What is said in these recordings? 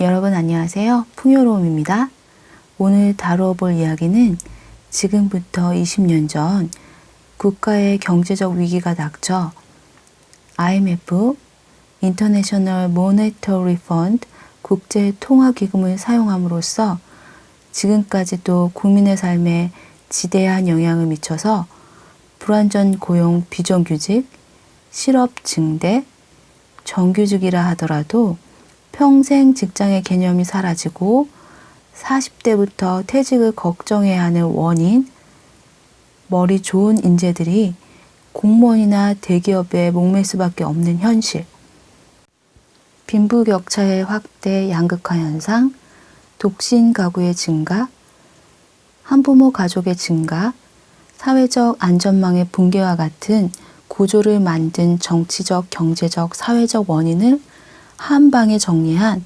여러분 안녕하세요. 풍요로움입니다. 오늘 다뤄볼 이야기는 지금부터 20년 전 국가의 경제적 위기가 닥쳐 IMF, International Monetary Fund, 국제통화기금을 사용함으로써 지금까지도 국민의 삶에 지대한 영향을 미쳐서 불완전 고용 비정규직, 실업 증대, 정규직이라 하더라도 평생 직장의 개념이 사라지고 40대부터 퇴직을 걱정해야 하는 원인, 머리 좋은 인재들이 공무원이나 대기업에 목맬 수밖에 없는 현실, 빈부격차의 확대 양극화 현상, 독신 가구의 증가, 한부모 가족의 증가, 사회적 안전망의 붕괴와 같은 구조를 만든 정치적, 경제적, 사회적 원인을 한 방에 정리한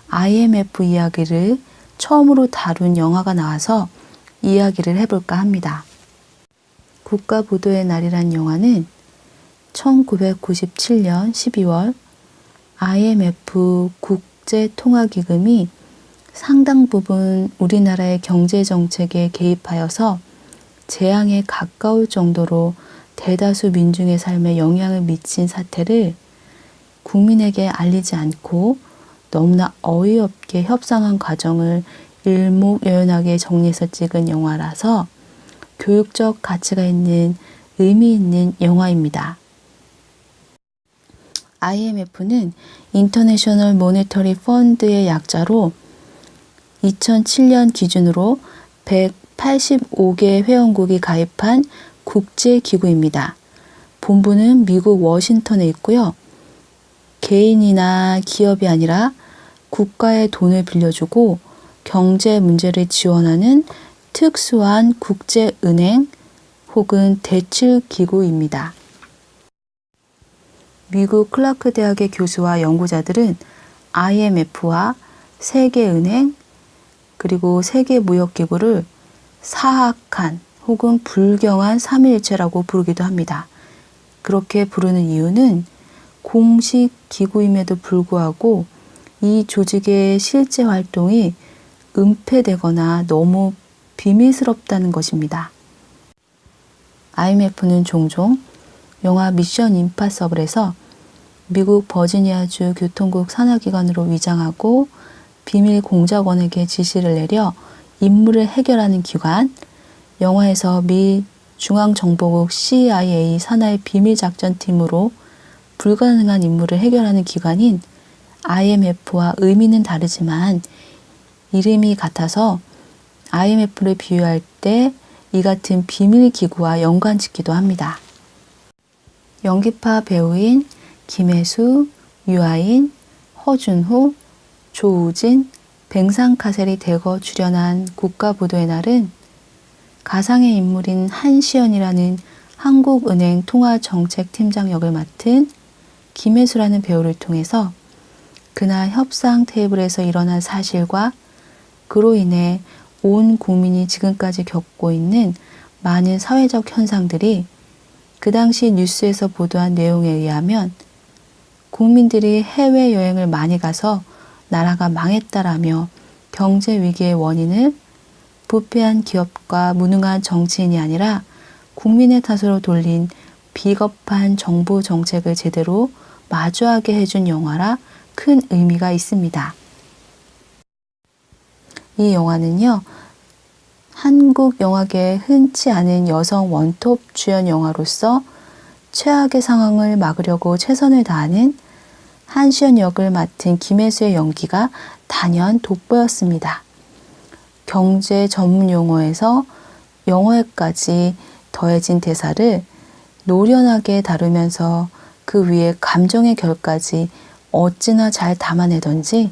IMF 이야기를 처음으로 다룬 영화가 나와서 이야기를 해볼까 합니다. 국가보도의 날이란 영화는 1997년 12월 IMF 국제통화기금이 상당 부분 우리나라의 경제정책에 개입하여서 재앙에 가까울 정도로 대다수 민중의 삶에 영향을 미친 사태를 국민에게 알리지 않고 너무나 어이없게 협상한 과정을 일목요연하게 정리해서 찍은 영화라서 교육적 가치가 있는 의미 있는 영화입니다. IMF는 인터내셔널 모네터리 펀드의 약자로 2007년 기준으로 185개 회원국이 가입한 국제기구입니다. 본부는 미국 워싱턴에 있고요. 개인이나 기업이 아니라 국가의 돈을 빌려주고 경제 문제를 지원하는 특수한 국제은행 혹은 대출기구입니다. 미국 클라크 대학의 교수와 연구자들은 IMF와 세계은행 그리고 세계무역기구를 사악한 혹은 불경한 삼위일체라고 부르기도 합니다. 그렇게 부르는 이유는 공식 기구임에도 불구하고 이 조직의 실제 활동이 은폐되거나 너무 비밀스럽다는 것입니다. IMF는 종종 영화 미션 임파서블에서 미국 버지니아주 교통국 산하기관으로 위장하고 비밀 공작원에게 지시를 내려 임무를 해결하는 기관, 영화에서 미 중앙정보국 CIA 산하의 비밀작전팀으로 불가능한 임무를 해결하는 기관인 IMF와 의미는 다르지만 이름이 같아서 IMF를 비유할 때 이 같은 비밀기구와 연관짓기도 합니다. 연기파 배우인 김혜수, 유아인, 허준호, 조우진, 뱅상카셀이 대거 출연한 국가보도의 날은 가상의 인물인 한시연이라는 한국은행 통화정책팀장 역을 맡은 김혜수라는 배우를 통해서 그날 협상 테이블에서 일어난 사실과 그로 인해 온 국민이 지금까지 겪고 있는 많은 사회적 현상들이 그 당시 뉴스에서 보도한 내용에 의하면 국민들이 해외여행을 많이 가서 나라가 망했다라며 경제 위기의 원인을 부패한 기업과 무능한 정치인이 아니라 국민의 탓으로 돌린 비겁한 정부 정책을 제대로 마주하게 해준 영화라 큰 의미가 있습니다. 이 영화는요, 한국 영화계에 흔치 않은 여성 원톱 주연 영화로서 최악의 상황을 막으려고 최선을 다하는 한시연 역을 맡은 김혜수의 연기가 단연 돋보였습니다. 경제 전문 용어에서 영어에까지 더해진 대사를 노련하게 다루면서 그 위에 감정의 결까지 어찌나 잘 담아내던지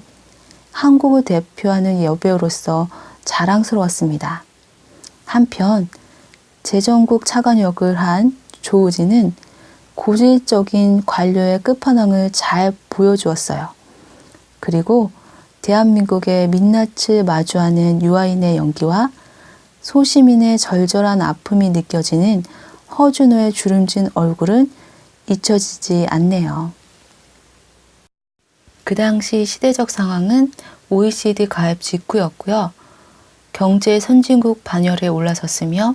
한국을 대표하는 여배우로서 자랑스러웠습니다. 한편 재정국 차관 역을 한 조우진은 고질적인 관료의 끝판왕을 잘 보여주었어요. 그리고 대한민국의 민낯을 마주하는 유아인의 연기와 소시민의 절절한 아픔이 느껴지는 허준호의 주름진 얼굴은 잊혀지지 않네요. 그 당시 시대적 상황은 OECD 가입 직후였고요. 경제 선진국 반열에 올라섰으며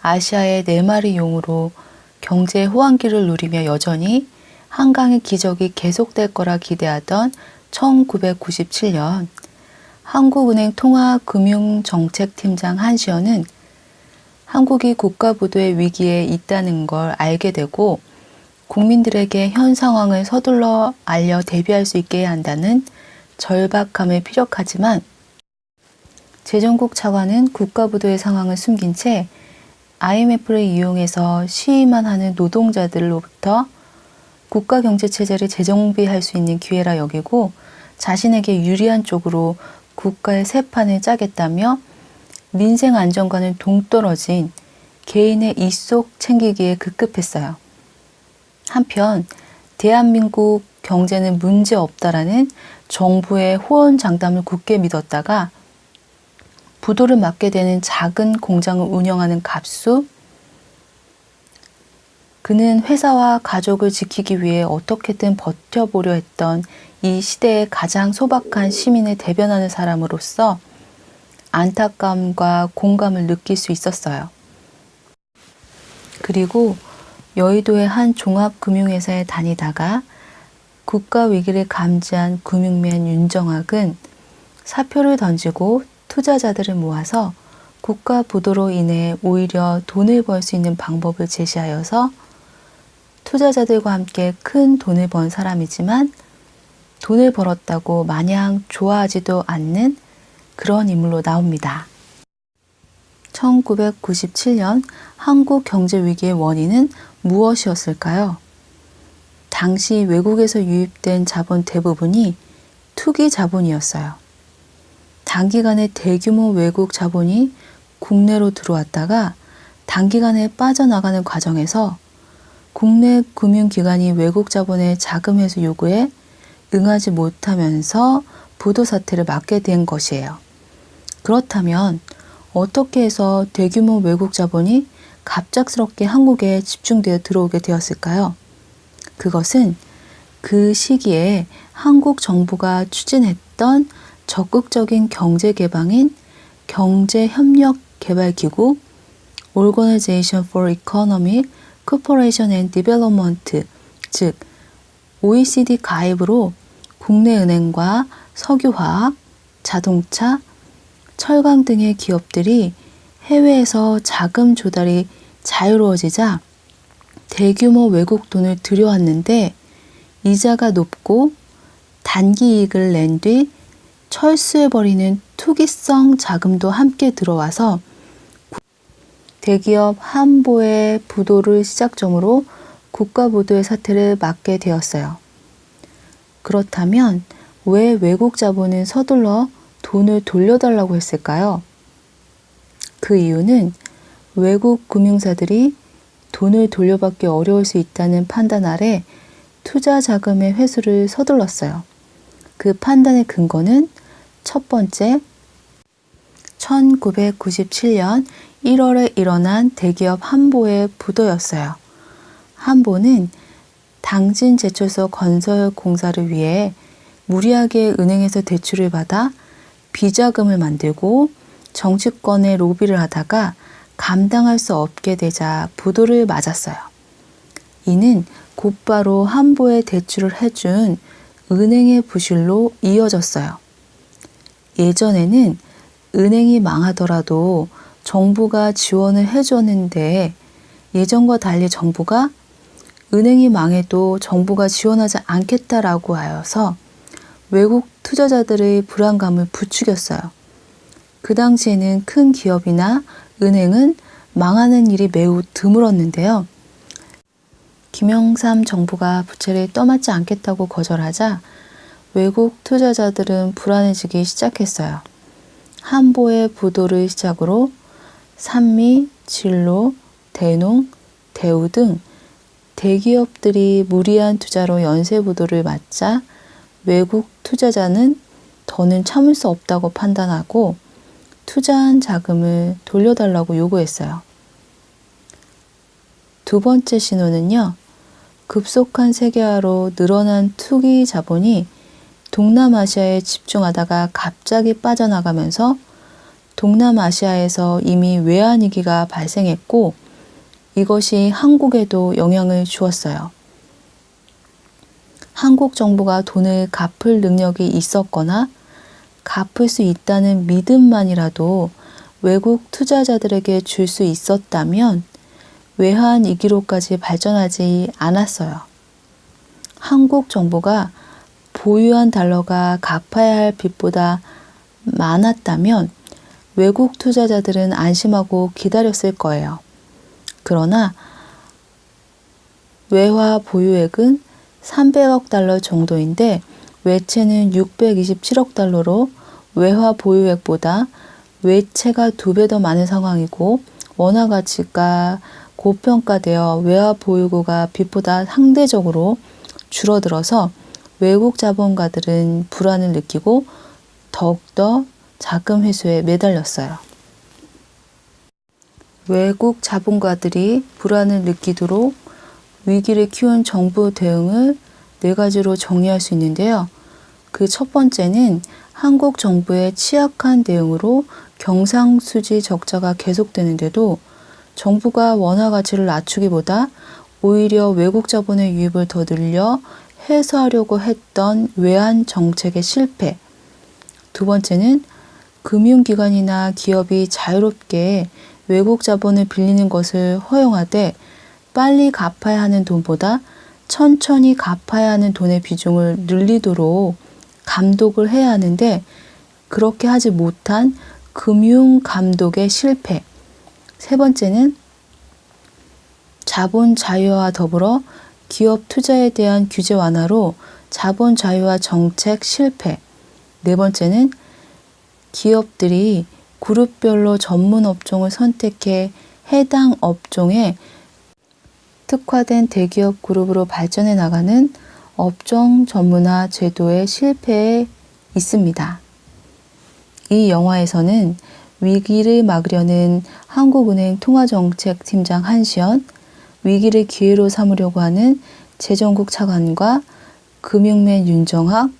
아시아의 4마리 용으로 경제 호황기를 누리며 여전히 한강의 기적이 계속될 거라 기대하던 1997년 한국은행 통화금융정책팀장 한시연은 한국이 국가부도의 위기에 있다는 걸 알게 되고 국민들에게 현 상황을 서둘러 알려 대비할 수 있게 해야 한다는 절박함을 피력하지만 재정국 차관은 국가부도의 상황을 숨긴 채 IMF를 이용해서 시위만 하는 노동자들로부터 국가경제체제를 재정비할 수 있는 기회라 여기고 자신에게 유리한 쪽으로 국가의 새 판을 짜겠다며 민생 안정과는 동떨어진 개인의 이속 챙기기에 급급했어요. 한편 대한민국 경제는 문제 없다라는 정부의 호언장담을 굳게 믿었다가 부도를 맞게 되는 작은 공장을 운영하는 갑수, 그는 회사와 가족을 지키기 위해 어떻게든 버텨보려 했던 이 시대의 가장 소박한 시민을 대변하는 사람으로서 안타까움과 공감을 느낄 수 있었어요. 그리고 여의도의 한 종합금융회사에 다니다가 국가위기를 감지한 금융맨 윤정학은 사표를 던지고 투자자들을 모아서 국가 부도로 인해 오히려 돈을 벌 수 있는 방법을 제시하여서 투자자들과 함께 큰 돈을 번 사람이지만 돈을 벌었다고 마냥 좋아하지도 않는 그런 인물로 나옵니다. 1997년 한국 경제 위기의 원인은 무엇이었을까요? 당시 외국에서 유입된 자본 대부분이 투기 자본이었어요. 단기간에 대규모 외국 자본이 국내로 들어왔다가 단기간에 빠져나가는 과정에서 국내 금융기관이 외국 자본의 자금 회수 요구에 응하지 못하면서 부도 사태를 맞게 된 것이에요. 그렇다면 어떻게 해서 대규모 외국 자본이 갑작스럽게 한국에 집중되어 들어오게 되었을까요? 그것은 그 시기에 한국 정부가 추진했던 적극적인 경제 개방인 경제협력개발기구 Organization for Economic Cooperation and Development, 즉 OECD 가입으로 국내 은행과 석유화학, 자동차, 철강 등의 기업들이 해외에서 자금 조달이 자유로워지자 대규모 외국 돈을 들여왔는데 이자가 높고 단기 이익을 낸 뒤 철수해버리는 투기성 자금도 함께 들어와서 대기업 한보의 부도를 시작점으로 국가부도의 사태를 맞게 되었어요. 그렇다면 왜 외국 자본은 서둘러 돈을 돌려달라고 했을까요? 그 이유는 외국 금융사들이 돈을 돌려받기 어려울 수 있다는 판단 아래 투자 자금의 회수를 서둘렀어요. 그 판단의 근거는 첫 번째, 1997년 1월에 일어난 대기업 한보의 부도였어요. 한보는 당진 제철소 건설 공사를 위해 무리하게 은행에서 대출을 받아 비자금을 만들고 정치권에 로비를 하다가 감당할 수 없게 되자 부도를 맞았어요. 이는 곧바로 한보에 대출을 해준 은행의 부실로 이어졌어요. 예전에는 은행이 망하더라도 정부가 지원을 해줬는데 예전과 달리 정부가 은행이 망해도 정부가 지원하지 않겠다라고 하여서 외국 투자자들의 불안감을 부추겼어요. 그 당시에는 큰 기업이나 은행은 망하는 일이 매우 드물었는데요. 김영삼 정부가 부채를 떠맡지 않겠다고 거절하자 외국 투자자들은 불안해지기 시작했어요. 한보의 부도를 시작으로 산미, 진로, 대농, 대우 등 대기업들이 무리한 투자로 연쇄 부도를 맞자 외국 투자자는 더는 참을 수 없다고 판단하고 투자한 자금을 돌려달라고 요구했어요. 두 번째 신호는요. 급속한 세계화로 늘어난 투기 자본이 동남아시아에 집중하다가 갑자기 빠져나가면서 동남아시아에서 이미 외환위기가 발생했고 이것이 한국에도 영향을 주었어요. 한국 정부가 돈을 갚을 능력이 있었거나 갚을 수 있다는 믿음만이라도 외국 투자자들에게 줄 수 있었다면 외환위기로까지 발전하지 않았어요. 한국 정부가 보유한 달러가 갚아야 할 빚보다 많았다면 외국 투자자들은 안심하고 기다렸을 거예요. 그러나 외화 보유액은 300억 달러 정도인데 외채는 627억 달러로 외화 보유액보다 외채가 2배 더 많은 상황이고 원화 가치가 고평가되어 외화 보유고가 빚보다 상대적으로 줄어들어서 외국 자본가들은 불안을 느끼고 더욱더 자금 회수에 매달렸어요. 외국 자본가들이 불안을 느끼도록 위기를 키운 정부 대응을 4가지로 정리할 수 있는데요. 그 첫 번째는 한국 정부의 취약한 대응으로 경상수지 적자가 계속되는데도 정부가 원화 가치를 낮추기보다 오히려 외국 자본의 유입을 더 늘려 해소하려고 했던 외환 정책의 실패. 두 번째는 금융기관이나 기업이 자유롭게 외국 자본을 빌리는 것을 허용하되 빨리 갚아야 하는 돈보다 천천히 갚아야 하는 돈의 비중을 늘리도록 감독을 해야 하는데 그렇게 하지 못한 금융 감독의 실패. 세 번째는 자본 자유화와 더불어 기업 투자에 대한 규제 완화로 자본 자유화 정책 실패. 네 번째는 기업들이 그룹별로 전문 업종을 선택해 해당 업종에 특화된 대기업 그룹으로 발전해 나가는 업종 전문화 제도의 실패에 있습니다. 이 영화에서는 위기를 막으려는 한국은행 통화정책팀장 한시현, 위기를 기회로 삼으려고 하는 재정국 차관과 금융맨 윤정학,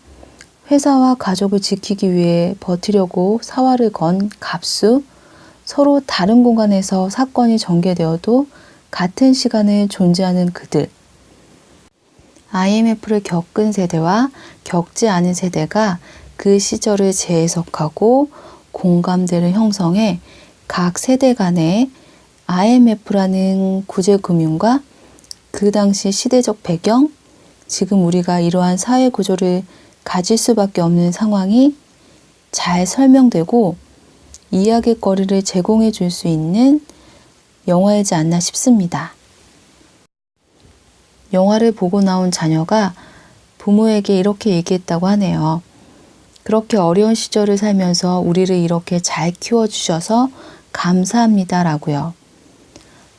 회사와 가족을 지키기 위해 버티려고 사활을 건 갑수, 서로 다른 공간에서 사건이 전개되어도 같은 시간에 존재하는 그들, IMF를 겪은 세대와 겪지 않은 세대가 그 시절을 재해석하고 공감대를 형성해 각 세대 간의 IMF라는 구제금융과 그 당시 시대적 배경, 지금 우리가 이러한 사회 구조를 가질 수밖에 없는 상황이 잘 설명되고 이야기거리를 제공해 줄 수 있는 영화이지 않나 싶습니다. 영화를 보고 나온 자녀가 부모에게 이렇게 얘기했다고 하네요. 그렇게 어려운 시절을 살면서 우리를 이렇게 잘 키워주셔서 감사합니다 라고요.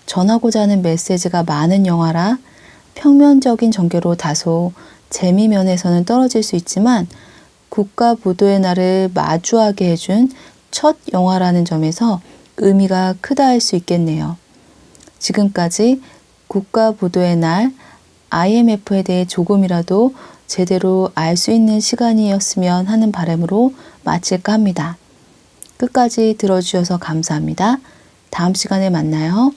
전하고자 하는 메시지가 많은 영화라 평면적인 전개로 다소 재미 면에서는 떨어질 수 있지만 국가부도의 날을 마주하게 해준 첫 영화라는 점에서 의미가 크다 할 수 있겠네요. 지금까지 국가부도의 날 IMF에 대해 조금이라도 제대로 알 수 있는 시간이었으면 하는 바람으로 마칠까 합니다. 끝까지 들어주셔서 감사합니다. 다음 시간에 만나요.